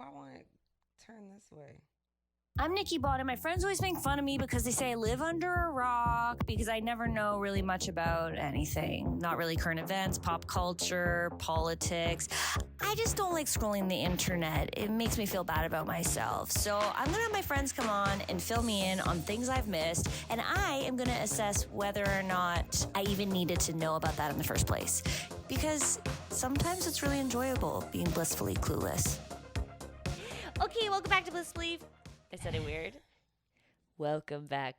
why won't it turn this way? I'm Nikki Bon, and my friends always make fun of me because they say I live under a rock because I never know really much about anything. Not really current events, pop culture, politics. I just don't like scrolling the internet. It makes me feel bad about myself. So I'm going to have my friends come on and fill me in on things I've missed, and I am going to assess whether or not I even needed to know about that in the first place. Because sometimes it's really enjoyable being blissfully clueless. Okay, welcome back to Blissfully... I said it weird. Welcome back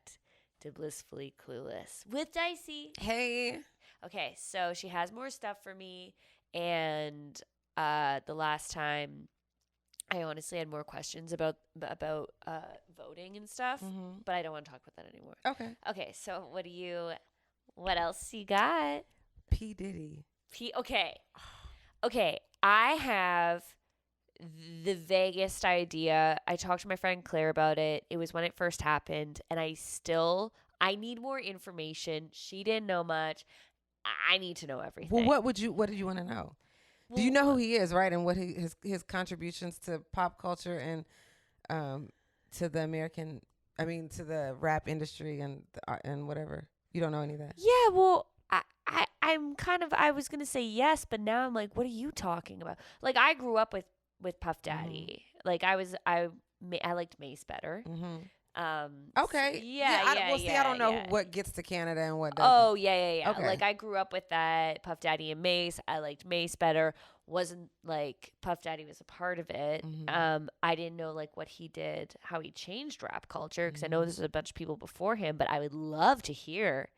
to Blissfully Clueless with Dicey. Hey. Okay, so she has more stuff for me, and the last time I honestly had more questions about voting and stuff, but I don't want to talk about that anymore. Okay, so what else you got? P. Okay, I have the vaguest idea. I talked to my friend Claire about it. It was when it first happened, and I need more information. She didn't know much. I need to know everything. Well, what did you want to know? Do you know who he is, right? And what his contributions to pop culture and to the to the rap industry and whatever. You don't know any of that? Yeah, well, I was going to say yes, but now I'm like, what are you talking about? Like, I grew up with Puff Daddy. Like I liked Mace better. Okay. I don't know what gets to Canada and what doesn't. Oh, yeah. Okay. Like I grew up with that Puff Daddy and Mace. I liked Mace better. Wasn't like Puff Daddy was a part of it. I didn't know like what he did, how he changed rap culture, because I know there's a bunch of people before him, but I would love to hear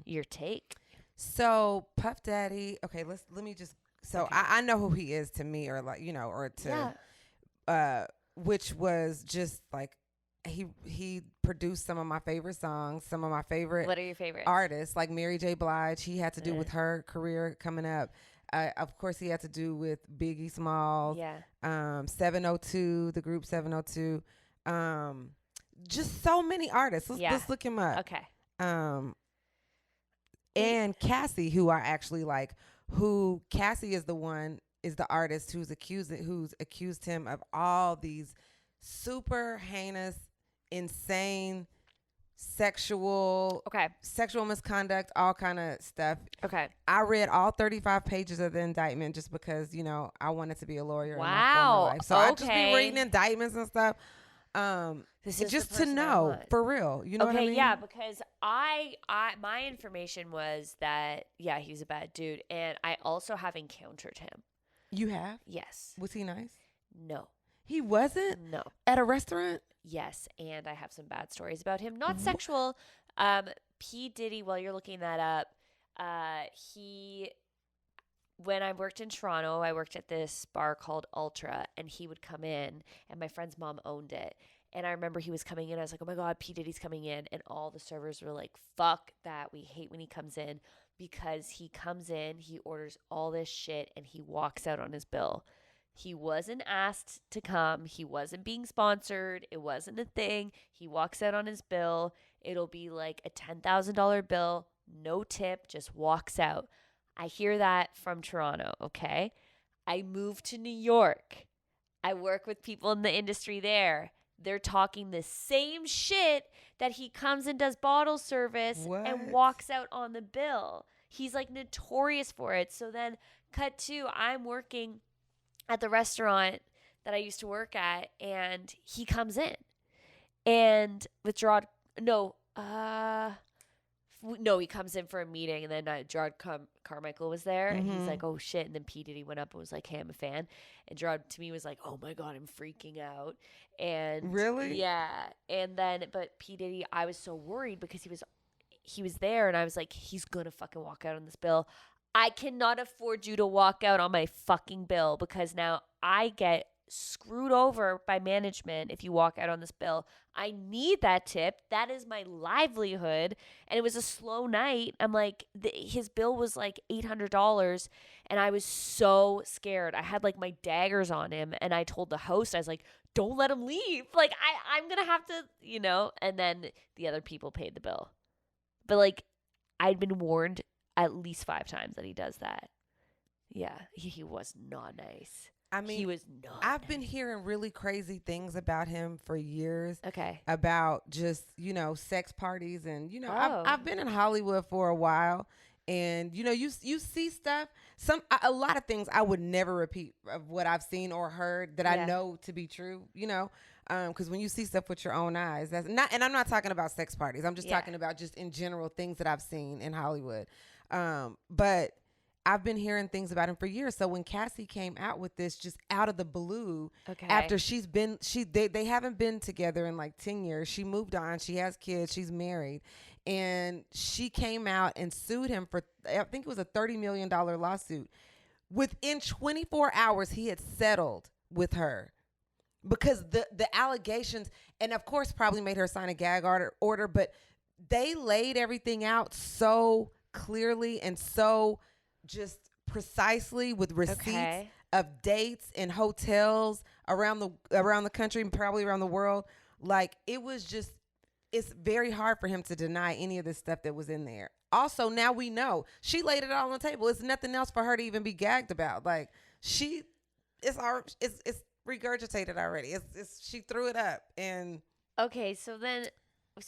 your take. So Puff Daddy, okay, let me just. So okay. I know who he is to me, or like, or to, which was just like, he produced some of my favorite songs, some of my favorite. What are your favorites? Artists, like Mary J. Blige. He had to do with her career coming up. Of course, he had to do with Biggie Smalls. Yeah. 702, the group 702. Just so many artists. Let's look him up. Okay. And Cassie, who are actually like. Who Cassie is the artist who's accused him of all these super heinous, insane, sexual misconduct, all kind of stuff. Okay. I read all 35 pages of the indictment just because, I wanted to be a lawyer in my former life. So I just be reading indictments and stuff. This is just to know for real. You know what I mean? Yeah, because my information was that he was a bad dude, and I also have encountered him. You have? Yes. Was he nice? No. He wasn't? No. At a restaurant? Yes, and I have some bad stories about him. Not sexual. P. Diddy, while you're looking that up, when I worked in Toronto, I worked at this bar called Ultra, and he would come in, and my friend's mom owned it. And I remember he was coming in. I was like, oh, my God, P. Diddy's coming in. And all the servers were like, fuck that. We hate when he comes in, because he comes in, he orders all this shit, and he walks out on his bill. He wasn't asked to come. He wasn't being sponsored. It wasn't a thing. He walks out on his bill. It'll be like a $10,000 bill, no tip, just walks out. I hear that from Toronto, okay? I moved to New York. I work with people in the industry there. They're talking the same shit, that he comes and does bottle service and walks out on the bill. He's like notorious for it. So then cut to, I'm working at the restaurant that I used to work at, and he comes in. And with Gerard, he comes in for a meeting, and then Gerard Carmichael was there, and he's like, oh shit. And then P. Diddy went up and was like, hey, I'm a fan. And Gerard to me was like, oh my God, I'm freaking out. And really? Yeah. And then, but P. Diddy, I was so worried because he was there, and I was like, he's gonna fucking walk out on this bill. I cannot afford you to walk out on my fucking bill, because now I get screwed over by management if you walk out on this bill. I need that tip. That is my livelihood. And it was a slow night. I'm like, his bill was like $800, and I was so scared. I had like my daggers on him, and I told the host, I was like, don't let him leave. Like, I'm going to have to, and then the other people paid the bill. But like, I'd been warned at least 5 times that he does that. Yeah, he was not nice. I mean, he was not. I've been hearing really crazy things about him for years. Okay. About just, sex parties, and Oh. I've been in Hollywood for a while, and you see stuff, a lot of things I would never repeat of what I've seen or heard that I Yeah. know to be true, because when you see stuff with your own eyes, that's not, and I'm not talking about sex parties. I'm just Yeah. talking about just in general things that I've seen in Hollywood. But I've been hearing things about him for years. So when Cassie came out with this just out of the blue, Okay. after they haven't been together in like 10 years. She moved on. She has kids. She's married. And she came out and sued him for, I think it was a $30 million lawsuit. Within 24 hours, he had settled with her because the allegations, and of course probably made her sign a gag order, but they laid everything out so clearly and so just precisely with receipts of dates and hotels around the country and probably around the world. Like, it was just, it's very hard for him to deny any of this stuff that was in there. Also, now we know she laid it all on the table. It's nothing else for her to even be gagged about. Like, it's regurgitated already. She threw it up. And Okay, so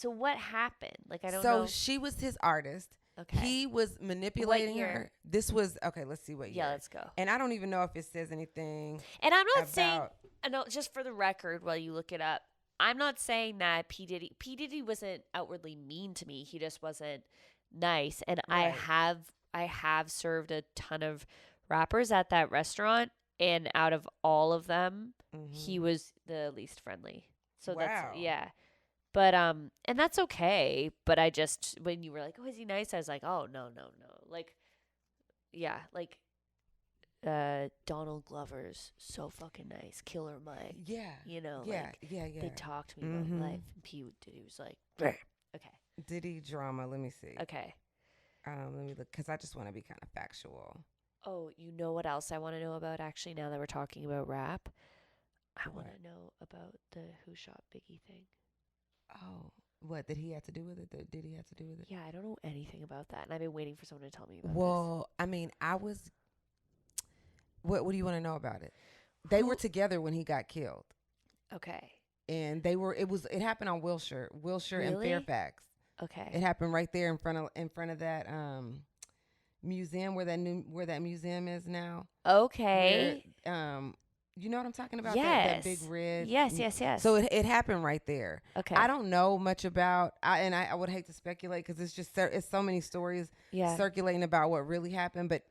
what happened? Like, I don't so know. she was his artist. Okay. He was manipulating her. This was, okay, let's see what year. Yeah, let's go. And I don't even know if it says anything. And I'm not saying, I know, just for the record, while you look it up, I'm not saying that P. Diddy wasn't outwardly mean to me. He just wasn't nice. And Right. I have served a ton of rappers at that restaurant, and out of all of them, he was the least friendly. So Wow. yeah. But and that's okay. But I just, when you were like, "Oh, is he nice?" I was like, "Oh, no. Like, yeah, like Donald Glover's so fucking nice, Killer Mike. Yeah. Like, Yeah. they talked to me about life. And P Diddy was like, okay, Diddy drama. Let me see. okay. Let me look, because I just want to be kind of factual. Oh, you know what else I want to know about? Actually, now that we're talking about rap, I want to know about the Who Shot Biggie thing. Oh, what did he have to do with it? Did he have to do with it? Yeah, I don't know anything about that, and I've been waiting for someone to tell me about Well, I mean, What do you want to know about it? They were together when he got killed. Okay. And it happened on Wilshire Really? and Fairfax. Okay. It happened right there in front of that museum where that museum is now. Okay. Where, you know what I'm talking about? Yes. That big red. Yes. So it happened right there. Okay. I don't know much about, and I would hate to speculate because it's so many stories circulating about what really happened. But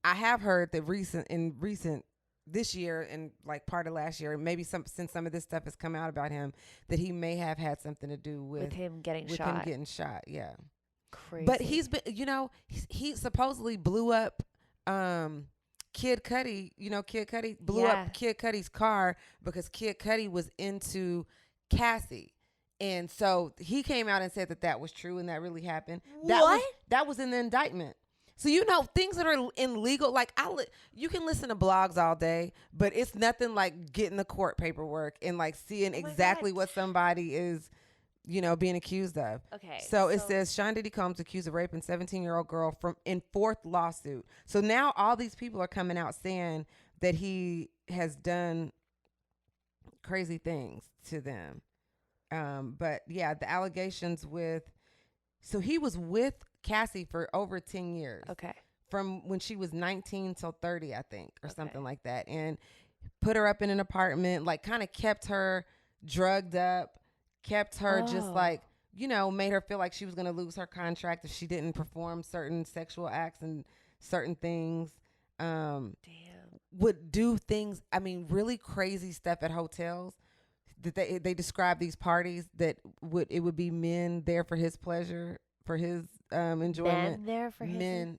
I have heard that recent this year and like part of last year, maybe since some of this stuff has come out about him, that he may have had something to do with him getting with shot. him getting shot. Yeah. Crazy. But he's been, he supposedly blew up Kid Cudi. Kid Cudi blew up Kid Cudi's car because Kid Cudi was into Cassie. And so he came out and said that was true and that really happened. That was in the indictment. So, things that are in legal, like you can listen to blogs all day, but it's nothing like getting the court paperwork and like seeing exactly what somebody is, being accused of. Okay. So it says Sean Diddy Combs accused of raping 17-year-old girl in fourth lawsuit. So now all these people are coming out saying that he has done crazy things to them. But yeah, the allegations so he was with Cassie for over 10 years. Okay. From when she was 19 till 30, I think, or something like that. And put her up in an apartment, like kind of kept her drugged up, kept her just like, made her feel like she was going to lose her contract if she didn't perform certain sexual acts and certain things. Damn. Would do things, really crazy stuff at hotels. That they describe these parties that it would be men there for his pleasure, for his enjoyment. Men there for his men.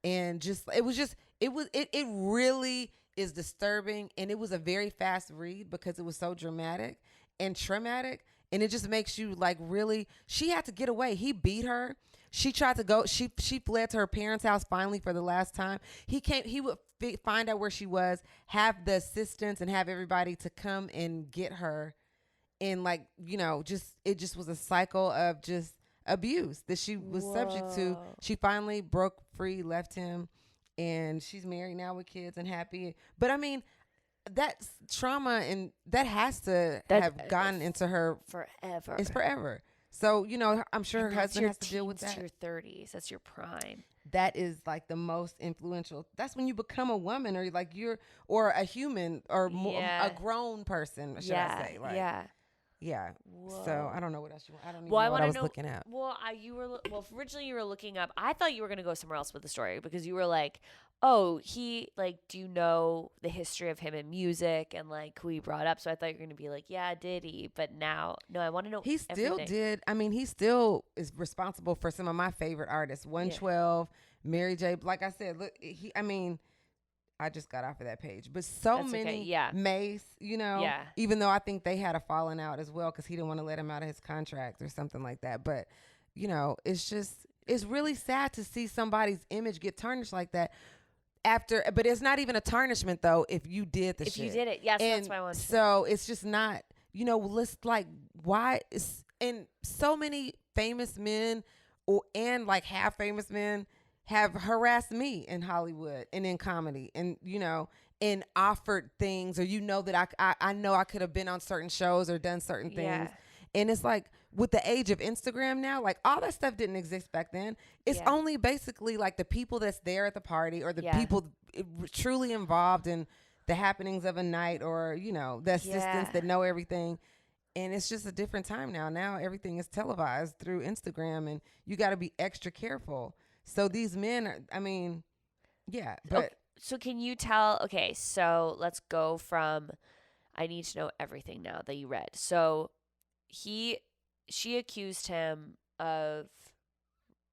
And it really is disturbing, and it was a very fast read because it was so dramatic and traumatic, and it just makes you like really. She had to get away. He beat her. She tried to go. She fled to her parents' house finally for the last time. He came. He would find out where she was, have the assistants, and have everybody to come and get her. And like it just was a cycle of just abuse that she was subject to. She finally broke free, left him, and she's married now with kids and happy. But that's trauma, and that has to That- have gone into her. forever. It's forever. So, I'm sure And her that's husband your has to deal with teens that. to your 30s. That's your prime. That is like the most influential. That's when you become a woman, or like or a human, or a grown person, should I say? Like, yeah. Whoa. So I don't know what else you want. I don't even Well, know what I was looking at. Well, originally you were looking up. I thought you were gonna go somewhere else with the story because you were like, oh, do you know the history of him in music and like who he brought up? So I thought you were gonna be like, yeah, Diddy. But now, no, I want to know. He still everything. did. I mean, he still is responsible for some of my favorite artists. 112, Mary J. Like I said, look, I just got off of that page, but That's many okay. Yeah. Mace, Yeah. even though I think they had a falling out as well because he didn't want to let him out of his contract or something like that. But, it's really sad to see somebody's image get tarnished like that but it's not even a tarnishment though if you did the shit. If you did it. Yes, And that's why I wanted to. so it's just not, let's like, why is, and so many famous men and like half famous men have harassed me in Hollywood and in comedy and, and offered things, or, that I know I could have been on certain shows or done certain things. Yeah. And it's like with the age of Instagram now, like all that stuff didn't exist back then. It's only basically like the people that's there at the party or the people truly involved in the happenings of a night, or, the assistants that know everything. And it's just a different time now. Now everything is televised through Instagram, and you got to be extra careful. So these men are, I mean, yeah, but. Okay, so can you tell, okay, so let's go from, I need to know everything now that you read. So she accused him of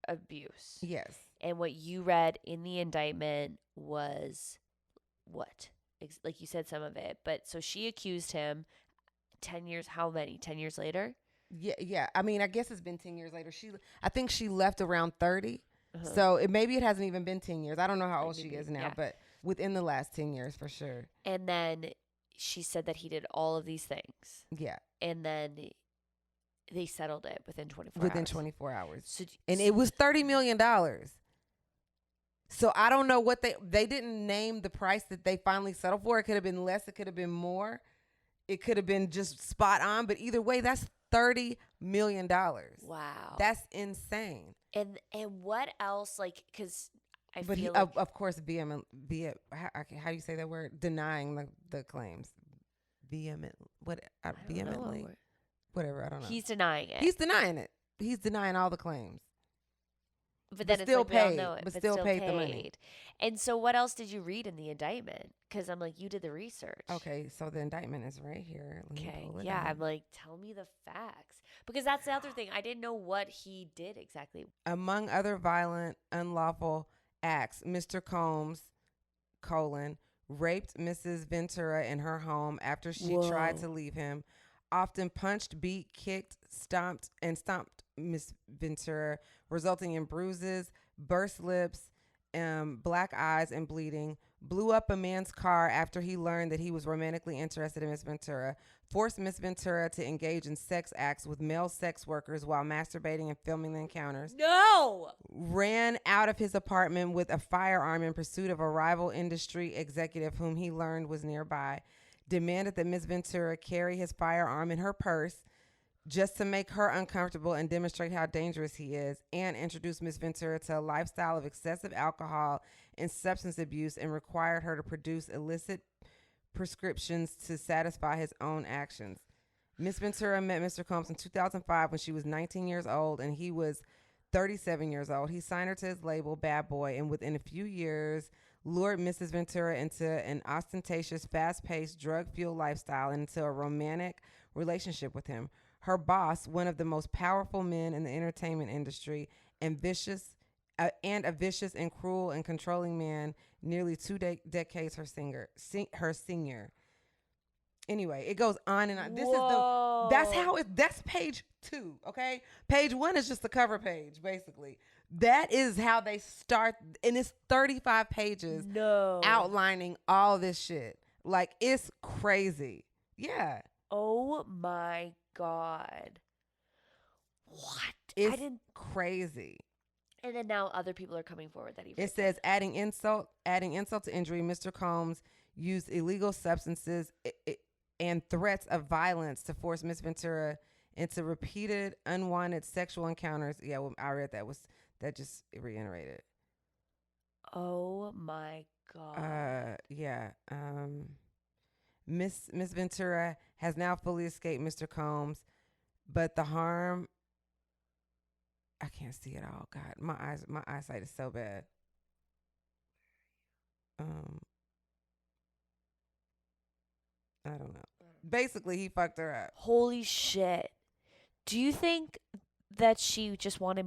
abuse. Yes. And what you read in the indictment was what? Like you said some of it, but so she accused him 10 years, how many? 10 years later? Yeah. I mean, I guess it's been 10 years later. I think she left around 30. So maybe it hasn't even been 10 years. I don't know how old she is now, but within the last 10 years for sure. And then she said that he did all of these things. Yeah. And then they settled it within 24 hours. Within 24 hours. So, and it was $30 million. So I don't know what they didn't name the price that they finally settled for. It could have been less. It could have been more. It could have been just spot on. But either way, that's $30 million. Wow. That's insane. And what else? Like, because I but feel he, like of course, how do you say that word? Denying the claims. Vehemently. Whatever, I don't know. He's denying it. He's denying it. He's denying all the claims. But then still it's like, paid. we all know it, But still paid the money. And so what else did you read in the indictment? Because I'm like, you did the research. Okay, so the indictment is right here. Okay, yeah, I'm like, tell me the facts. Because that's the other thing. I didn't know what he did exactly. Among other violent, unlawful acts, Mr. Combs, raped Mrs. Ventura in her home after she tried to leave him, often punched, beat, kicked, stomped Miss Ventura, resulting in bruises, burst lips, black eyes, and bleeding, blew up a man's car after he learned that he was romantically interested in Miss Ventura, forced Miss Ventura to engage in sex acts with male sex workers while masturbating and filming the encounters. No! Ran out of his apartment with a firearm in pursuit of a rival industry executive whom he learned was nearby, demanded that Miss Ventura carry his firearm in her purse just to make her uncomfortable and demonstrate how dangerous he is, and introduced Miss Ventura to a lifestyle of excessive alcohol and substance abuse, and required her to produce illicit prescriptions to satisfy his own actions. Miss Ventura met Mr. Combs in 2005 when she was 19 years old and he was 37 years old. He signed her to his label, Bad Boy, and within a few years lured Mrs. Ventura into an ostentatious, fast-paced, drug-fueled lifestyle and into a romantic relationship with him. Her boss, one of the most powerful men in the entertainment industry, and a vicious and cruel and controlling man, nearly 2 decades her senior. Anyway, it goes on and on. That's page 2, okay? Page 1 is just the cover page, basically. That is how they start, and it's 35 pages outlining all this shit. Like, it's crazy. Yeah. Oh my God. What? It's crazy. And then now other people are coming forward that he. It says adding insult to injury, Mr. Combs used illegal substances and threats of violence to force Miss Ventura into repeated unwanted sexual encounters. Yeah, well, I read that just reiterated. Oh my God. Yeah. Miss Ventura has now fully escaped Mr. Combs, but the harm, I can't see it all. God, my eyesight is so bad. Um, I don't know. Basically, he fucked her up. Holy shit. Do you think that she just wanted?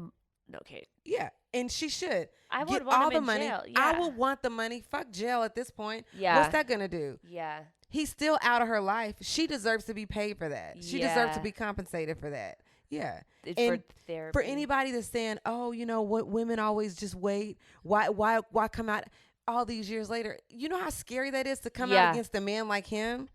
Okay. Yeah, and she should I would get want all him the in money. jail. I Yeah. would want the money. Fuck jail at this point. Yeah. What's that gonna do? Yeah. He's still out of her life. She deserves to be paid for that. She deserves to Yeah. be compensated for that. Yeah. For And therapy. for anybody that's saying, "Oh, you know what? Women always just wait. Why come out all these years later?" You know how scary that is to come out Yeah. against a man like him.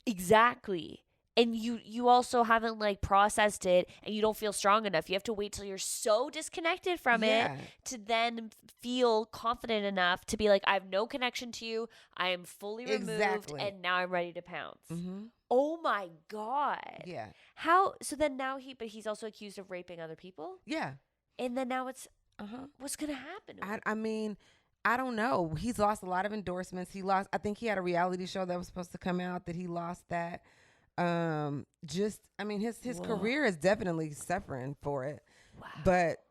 Exactly. And you also haven't like processed it, and you don't feel strong enough. You have to wait till you're so disconnected from Yeah. it to then feel confident enough to be like, I have no connection to you. I am fully removed, Exactly. and now I'm ready to pounce. Mm-hmm. Oh my God. Yeah. How? So then now but he's also accused of raping other people, Yeah. and then now it's Uh-huh. what's gonna happen to him? I mean, I don't know. He's lost a lot of endorsements. I think he had a reality show that was supposed to come out that he lost that. His Whoa. career is definitely suffering for it. Wow. But,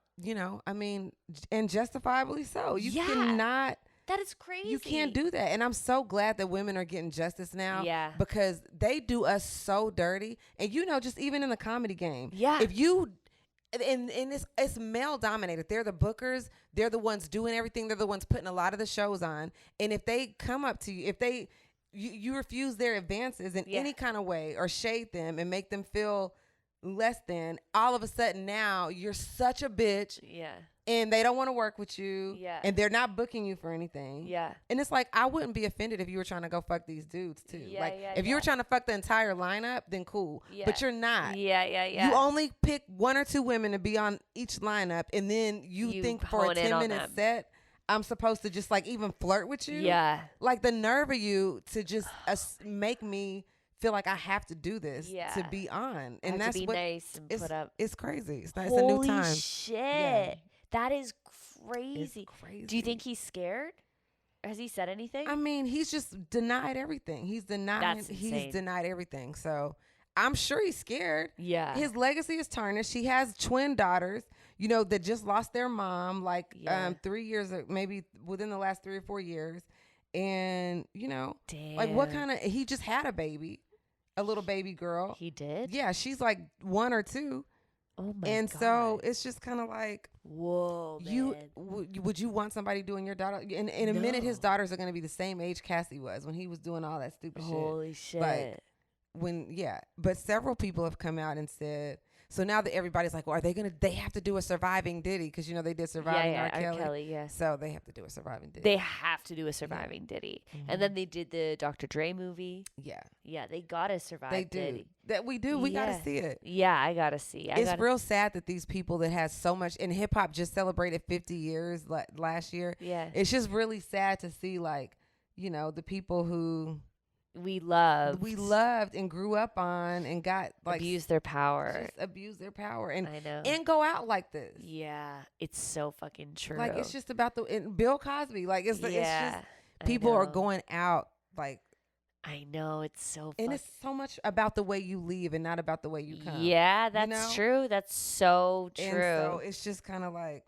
I mean, and justifiably so. You Yeah. cannot, That is crazy. you can't do that. And I'm so glad that women are getting justice now. Yeah. Because they do us so dirty. And just even in the comedy game. Yeah. If you and it's male dominated. They're the bookers. They're the ones doing everything. They're the ones putting a lot of the shows on. And if they come up to you, if you refuse their advances in any kind of way or shade them and make them feel less than, all of a sudden now you're such a bitch. Yeah. And they don't want to work with you. Yeah. And they're not booking you for anything. Yeah. And it's like, I wouldn't be offended if you were trying to go fuck these dudes too. Yeah, like, yeah, if you were trying to fuck the entire lineup, then cool. Yeah. But you're not. Yeah. You only pick one or two women to be on each lineup. And then you think for a hone in on 10-minute them. set, I'm supposed to just like even flirt with you. Yeah. Like the nerve of you to just make me feel like I have to do this to be on. And have that's to be what nice and put up. it's crazy. It's not, Holy it's a new time. shit. Yeah. That is crazy. It's crazy. Do you think he's scared? Has he said anything? I mean, he's just denied everything. He's That's insane. denied everything. So I'm sure he's scared. Yeah. His legacy is tarnished. He has twin daughters, that just lost their mom 3 years, maybe within the last 3 or 4 years. And, Damn. like what kind of, he just had a baby, a little baby girl. He did? Yeah, she's like 1 or 2. Oh my And God. so it's just kind of like, whoa, man. would you want somebody doing your daughter? In a minute, his daughters are going to be the same age Cassie was when he was doing all that stupid shit. Holy shit. Like, but several people have come out and said, so now that everybody's like, well, they have to do a surviving Diddy because they did surviving R. Kelly. Yes. So they have to do a surviving Diddy. They have to do a surviving Diddy. And then they did the Dr. Dre movie. Yeah. Yeah, they gotta survive They do. Diddy. That we do. We gotta see it. Yeah, I gotta see. It's real sad that these people that has so much, and hip hop just celebrated 50 years last year. Yeah. It's just really sad to see the people who we loved and grew up on and got abuse their power. Just abuse their power and I know. and go out like this. Yeah, it's so fucking true. Like it's just about Bill Cosby. Like it's just people are going out like. I know, it's so and it's so much about the way you leave and not about the way you come. Yeah, that's true. That's so true. And so it's just kind of like.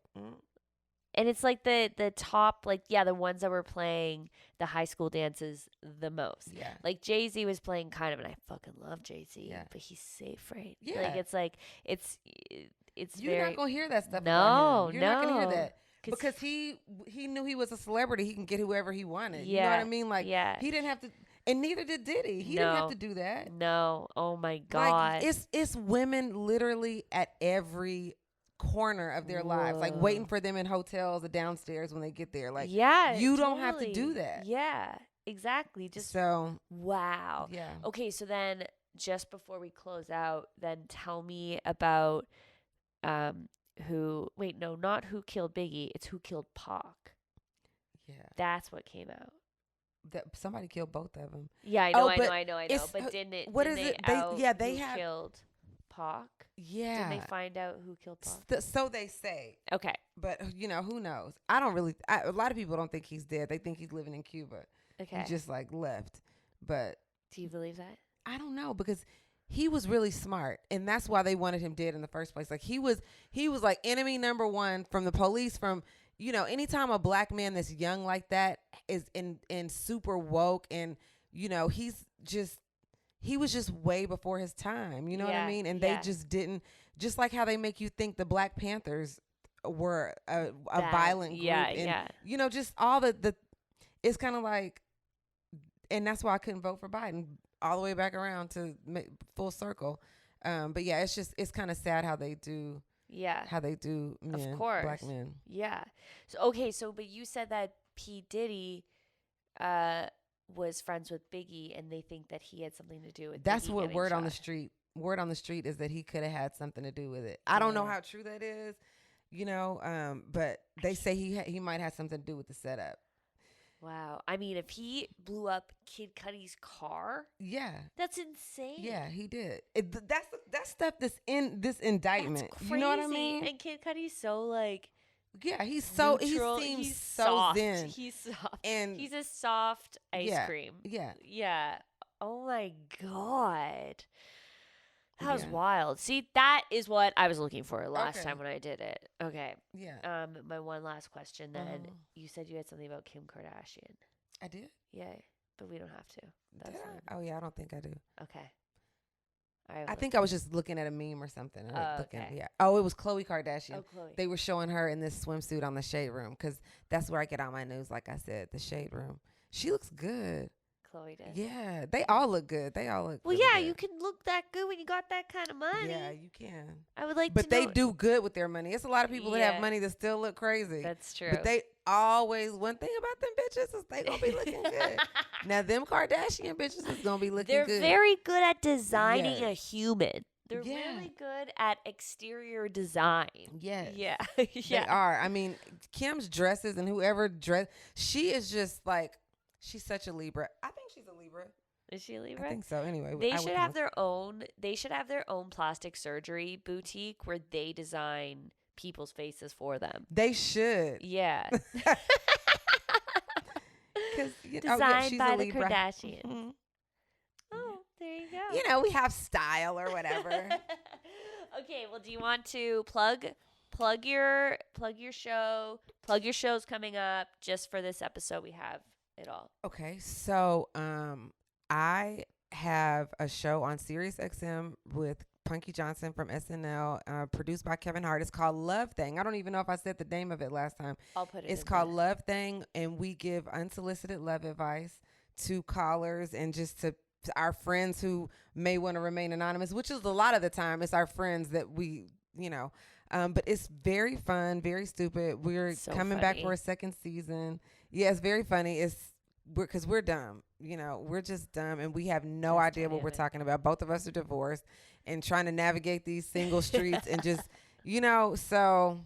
And it's like the top, the ones that were playing the high school dances the most. Yeah. Like Jay-Z was playing kind of, and I fucking love Jay-Z, Yeah. but he's safe, right? Yeah. It's You're not going to hear that stuff No, about him. You're not going to no. hear that. Because he knew he was a celebrity. He can get whoever he wanted. Yeah. You know what I mean? Like, yeah. he didn't have to, and neither did Diddy. He didn't have to do that. No. Oh my God. Like, it's women literally at every corner of their lives, like waiting for them in hotels or downstairs when they get there. Like, you don't have to do that. Yeah, exactly. Just so wow. Yeah. Okay, so then just before we close out, then tell me about not who killed Biggie, it's who killed Pac. Yeah. That's what came out. that somebody killed both of them. Yeah, I Oh, know, I but know, I know, I know. it's But didn't it? what Didn't is they it? out They who have killed Pac? Didn't they yeah. find out who killed Pac? So they say, Okay. but who knows? I don't really. A lot of people don't think he's dead. They think he's living in Cuba. Okay. He just like left. But Do you believe that? I don't know because he was really smart, and that's why they wanted him dead in the first place. Like he was like enemy number one from the police. From anytime a black man that's young like that is in super woke, and he was just way before his time. You know what I mean? And they just didn't. Just like how they make you think the Black Panthers were a violent group, and just all the. It's kind of like, and that's why I couldn't vote for Biden. All the way back around to full circle. But yeah, it's kind of sad how they do. Yeah. How they do men, of course. black men. Yeah. So but you said that P. Diddy was friends with Biggie, and they think that he had something to do with That's Biggie what getting word shot. on the street. Word on the street is that he could have had something to do with it. I don't know how true that is, but they say he might have something to do with the setup. Wow. I mean, if he blew up Kid Cudi's car, that's insane. Yeah, he did. That's stuff that's in this indictment. That's crazy. You know what I mean? And Kid Cudi's so like, yeah, he's so neutral. He seems he's so soft. zen. He's soft. And he's a soft ice cream. Yeah. Yeah. Oh my God. That was Yeah. wild. See, that is what I was looking for last time when I did it. Okay. Yeah. My one last question then. You said you had something about Kim Kardashian. I did? Yeah, but we don't have to. That's Did fine. I? Oh yeah, I don't think I do. Okay. All right. I think I was just looking at a meme or something. Okay. Yeah. Oh, it was Khloe Kardashian. Oh, Chloe. They were showing her in this swimsuit on the Shade Room because that's where I get all my news. Like I said, the Shade Room. She looks good. Chloe did. Yeah, they all look good. They all look. Well, really yeah, good. you can look that good when you got that kind of money. Yeah, you can. I would like but to they know. do good with their money. It's a lot of people that Yeah. have money that still look crazy. That's true. But they always, one thing about them bitches is they gonna be looking good. Now them Kardashian bitches is gonna be looking They're good. very good at designing Yes. a human. They're Yeah. really good at exterior design. Yes. Yeah. They Yeah. are. I mean, Kim's dresses and whoever she is just like, she's such a Libra. I think she's a Libra. Is she a Libra? I think so. Anyway, They I should would have know. their own. They should have their own plastic surgery boutique where they design people's faces for them. They should. Yeah. Because Designed she's by a the Libra. Kardashians. Mhm. Oh, there you go. We have style or whatever. Okay, well, do you want to plug your show, plug your shows coming up? Just for this episode, we have it all. Okay, so I have a show on Sirius XM with Punky Johnson from SNL, produced by Kevin Hart. It's called Love Thing. I don't even know if I said the name of it last time. I'll put it. It's in called the- Love Thing, and we give unsolicited love advice to callers and just to our friends who may want to remain anonymous, which is a lot of the time. It's our friends that we, but it's very fun, very stupid. We're So coming back funny. for a second season. Yeah, it's very funny. Because we're dumb, we're just dumb, and we have no Just idea what we're dynamic. talking about. Both of us are divorced and trying to navigate these single streets and just, so.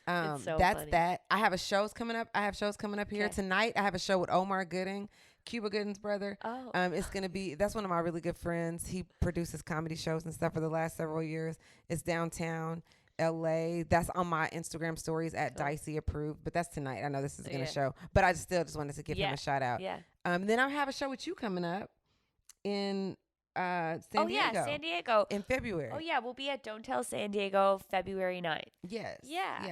It's so That's funny. that. I have shows coming up. Here Okay. tonight. I have a show with Omar Gooding, Cuba Gooding's brother. Oh. It's gonna be. That's one of my really good friends. He produces comedy shows and stuff for the last several years. It's downtown LA. That's on my Instagram stories at Cool. Dicey approved. But that's tonight. I know this is gonna Yeah. show, but I still just wanted to give him Yeah. a shout out. Yeah. Then I have a show with you coming up in San Oh Diego. yeah, San Diego. in February. Oh yeah, we'll be at Don't Tell San Diego February 9th. Yes. Yeah.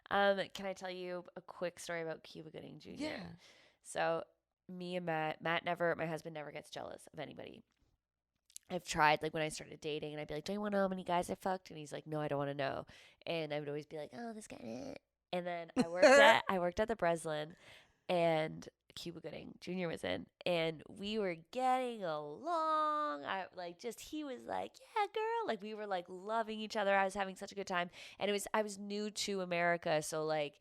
Yeah. Can I tell you a quick story about Cuba Gooding Jr.? Yeah. So me and Matt my husband never gets jealous of anybody. I've tried, like when I started dating, and I'd be like, "Do you want to know how many guys I fucked?" And he's like, "No, I don't want to know." And I would always be like, "Oh, this guy." And then I worked at the Breslin, and Cuba Gooding Jr. was in, and we were getting along. He was like, "Yeah, girl," like we were like loving each other. I was having such a good time, and I was new to America, so like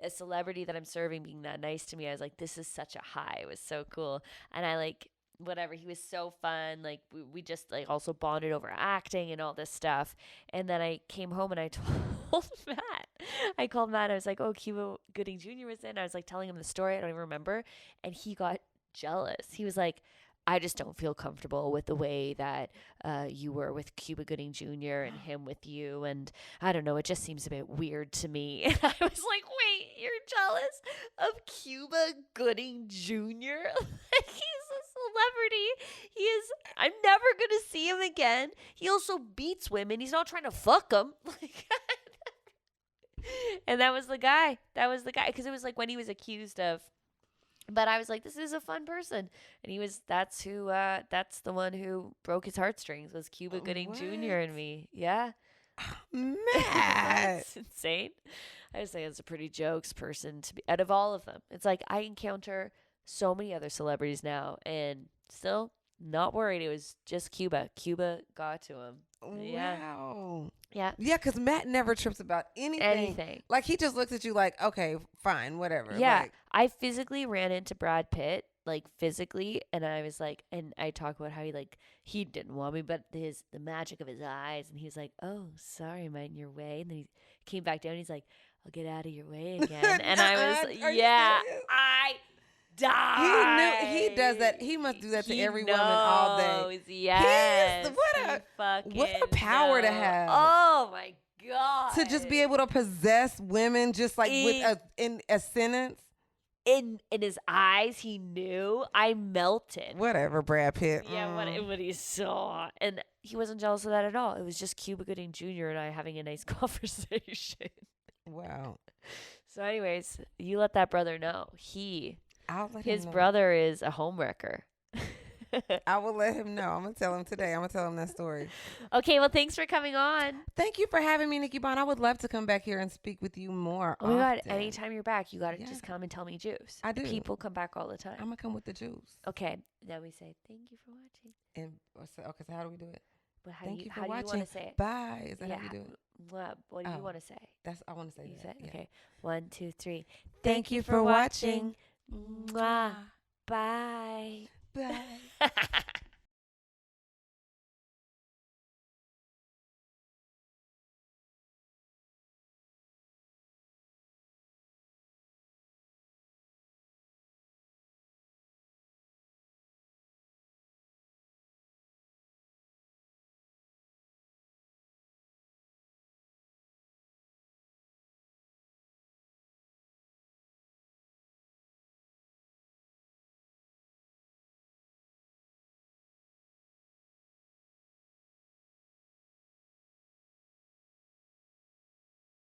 a celebrity that I'm serving being that nice to me, I was like, this is such a high. It was so cool, and I like whatever. He was so fun. Like we just like also bonded over acting and all this stuff. And then I came home and I told Matt. I called Matt. I was like, "Oh, Cuba Gooding Jr. was in." I was like telling him the story. I don't even remember. And he got jealous. He was like, I just don't feel comfortable with the way that you were with Cuba Gooding Jr. and him with you. And I don't know, it just seems a bit weird to me. And I was like, wait, you're jealous of Cuba Gooding Jr.? He's a celebrity. He is, I'm never going to see him again. He also beats women. He's not trying to fuck them. And that was the guy. Because it was like when he was accused of. But I was like, this is a fun person. And that's the one who broke his heartstrings was Cuba Gooding Jr. and me. Yeah. Man. That's insane. I just think it's a pretty jokes person to be out of all of them. It's like I encounter so many other celebrities now and still not worried. It was just Cuba. Cuba got to him. Yeah. Wow. Yeah. Yeah, because Matt never trips about anything. Like, he just looks at you like, okay, fine, whatever. Yeah. Like, I physically ran into Brad Pitt, like, physically, and I was like, and I talk about how he didn't want me, but the magic of his eyes, and he was like, oh, sorry, am I in your way? And then he came back down, and he's like, I'll get out of your way again. And I was, yeah, I died. He does that. He must do that to every woman all day. Yes. What a power to have. Oh my God. To just be able to possess women just like in a sentence. In his eyes, he knew. I melted. Whatever, Brad Pitt. Yeah, what he saw. And he wasn't jealous of that at all. It was just Cuba Gooding Jr. and I having a nice conversation. Wow. So anyways, you let that brother know. His know. brother is a homewrecker. I will let him know. I'm going to tell him today. I'm going to tell him that story. Okay, well, thanks for coming on. Thank you for having me, Nikki Bon. I would love to come back here and speak with you more Oh, my God. Anytime you're back, you got to just come and tell me juice. I do. People come back all the time. I'm going to come with the juice. Okay. Now we say, thank you for watching. And okay, so how do we do it? But how Thank do you you for watching. want to say it? Bye. Is that how you do it? What do you want to say? I want to say that. Yeah. Okay. 1, 2, 3. Thank you for watching. Mwah. Bye.